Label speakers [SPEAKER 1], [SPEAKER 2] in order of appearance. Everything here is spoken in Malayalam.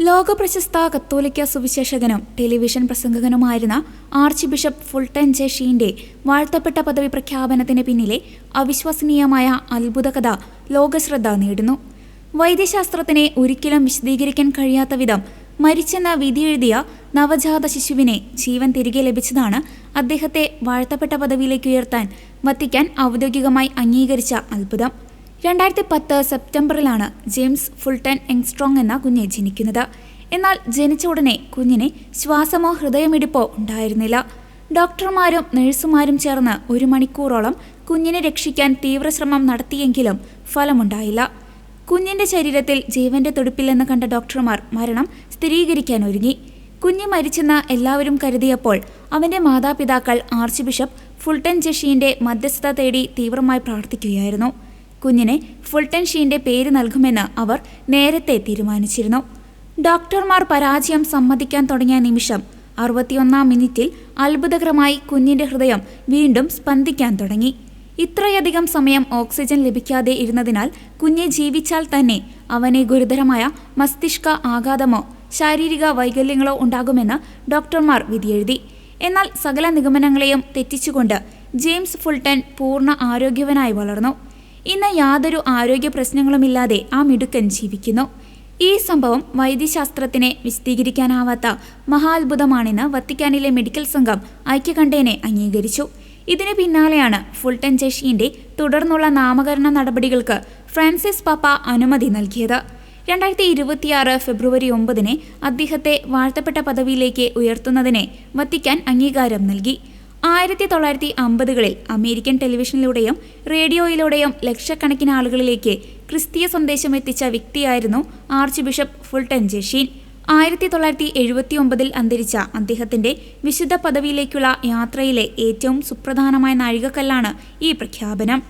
[SPEAKER 1] ലോകപ്രശസ്ത കത്തോലിക്ക സുവിശേഷകനും ടെലിവിഷൻ പ്രസംഗകനുമായിരുന്ന ആർച്ച് ബിഷപ്പ് ഫുൾട്ടൻ ജെ ഷീന്റെ വാഴ്ത്തപ്പെട്ട പദവി പ്രഖ്യാപനത്തിന് പിന്നിലെ അവിശ്വസനീയമായ അത്ഭുതകഥ ലോകശ്രദ്ധ നേടുന്നു. വൈദ്യശാസ്ത്രത്തിനെ ഒരിക്കലും വിശദീകരിക്കാൻ കഴിയാത്ത വിധം മരിച്ചെന്ന വിധിയെഴുതിയ നവജാത ശിശുവിനെ ജീവൻ തിരികെ ലഭിച്ചതാണ് അദ്ദേഹത്തെ വാഴ്ത്തപ്പെട്ട പദവിയിലേക്ക് ഉയർത്താൻ വത്തിക്കാൻ ഔദ്യോഗികമായി അംഗീകരിച്ച അത്ഭുതം. 2010 സെപ്റ്റംബറിലാണ് ജെയിംസ് ഫുൾട്ടൻ യങ്സ്ട്രോങ് എന്ന കുഞ്ഞ് ജനിക്കുന്നത്. എന്നാൽ ജനിച്ച ഉടനെ കുഞ്ഞിന് ശ്വാസമോ ഹൃദയമിടിപ്പോ ഉണ്ടായിരുന്നില്ല. ഡോക്ടർമാരും നഴ്സുമാരും ചേർന്ന് 1 മണിക്കൂറോളം കുഞ്ഞിനെ രക്ഷിക്കാൻ തീവ്രശ്രമം നടത്തിയെങ്കിലും ഫലമുണ്ടായില്ല. കുഞ്ഞിന്റെ ശരീരത്തിൽ ജീവന്റെ തുടിപ്പില്ലെന്ന് കണ്ട ഡോക്ടർമാർ മരണം സ്ഥിരീകരിക്കാൻ ഒരുങ്ങി. കുഞ്ഞ് മരിച്ചെന്ന് എല്ലാവരും കരുതിയപ്പോൾ അവന്റെ മാതാപിതാക്കൾ ആർച്ച് ബിഷപ്പ് ഫുൾട്ടൻ ജെ ഷീന്റെ മധ്യസ്ഥത തേടി തീവ്രമായി പ്രാർത്ഥിക്കുകയായിരുന്നു. കുഞ്ഞിനെ ഫുൾട്ടൻ ഷീന്റെ പേര് നൽകുമെന്ന് അവർ നേരത്തെ തീരുമാനിച്ചിരുന്നു. ഡോക്ടർമാർ പരാജയം സമ്മതിക്കാൻ തുടങ്ങിയ നിമിഷം 61-ാം മിനിറ്റിൽ അത്ഭുതകരമായി കുഞ്ഞിന്റെ ഹൃദയം വീണ്ടും സ്പന്ദിക്കാൻ തുടങ്ങി. ഇത്രയധികം സമയം ഓക്സിജൻ ലഭിക്കാതെ ഇരുന്നതിനാൽ കുഞ്ഞ് ജീവിച്ചാൽ തന്നെ അവന് ഗുരുതരമായ മസ്തിഷ്ക ആഘാതമോ ശാരീരിക വൈകല്യങ്ങളോ ഉണ്ടാകുമെന്ന് ഡോക്ടർമാർ വിധിയെഴുതി. എന്നാൽ സകല നിഗമനങ്ങളെയും തെറ്റിച്ചുകൊണ്ട് ജെയിംസ് ഫുൾട്ടൻ പൂർണ്ണ ആരോഗ്യവാനായി വളർന്നു. ഇന്ന് യാതൊരു ആരോഗ്യ പ്രശ്നങ്ങളുമില്ലാതെ ആ മിടുക്കൻ ജീവിക്കുന്നു. ഈ സംഭവം വൈദ്യശാസ്ത്രത്തിനെ വിശദീകരിക്കാനാവാത്ത മഹാത്ഭുതമാണെന്ന് വത്തിക്കാനിലെ മെഡിക്കൽ സംഘം ഐക്യകണ്ഠേന അംഗീകരിച്ചു. ഇതിനു പിന്നാലെയാണ് ഫുൾട്ടൻ ജെ ഷീന്റെ തുടർന്നുള്ള നാമകരണ നടപടികൾക്ക് ഫ്രാൻസിസ് പാപ്പ അനുമതി നൽകിയത്. 2026 ഫെബ്രുവരി 9 അദ്ദേഹത്തെ വാഴ്ത്തപ്പെട്ട പദവിയിലേക്ക് ഉയർത്തുന്നതിന് വത്തിക്കാൻ അംഗീകാരം നൽകി. 1950കളിൽ അമേരിക്കൻ ടെലിവിഷനിലൂടെയും റേഡിയോയിലൂടെയും ലക്ഷക്കണക്കിന് ആളുകളിലേക്ക് ക്രിസ്തീയ സന്ദേശം എത്തിച്ച വ്യക്തിയായിരുന്നു archbishop Fulton J Sheen. 1979 അന്തരിച്ച അദ്ദേഹത്തിന്റെ വിശുദ്ധ പദവിയിലേക്കുള്ള യാത്രയിലെ ഏറ്റവും സുപ്രധാനമായ നാഴികക്കല്ലാണ് ഈ പ്രഖ്യാപനം.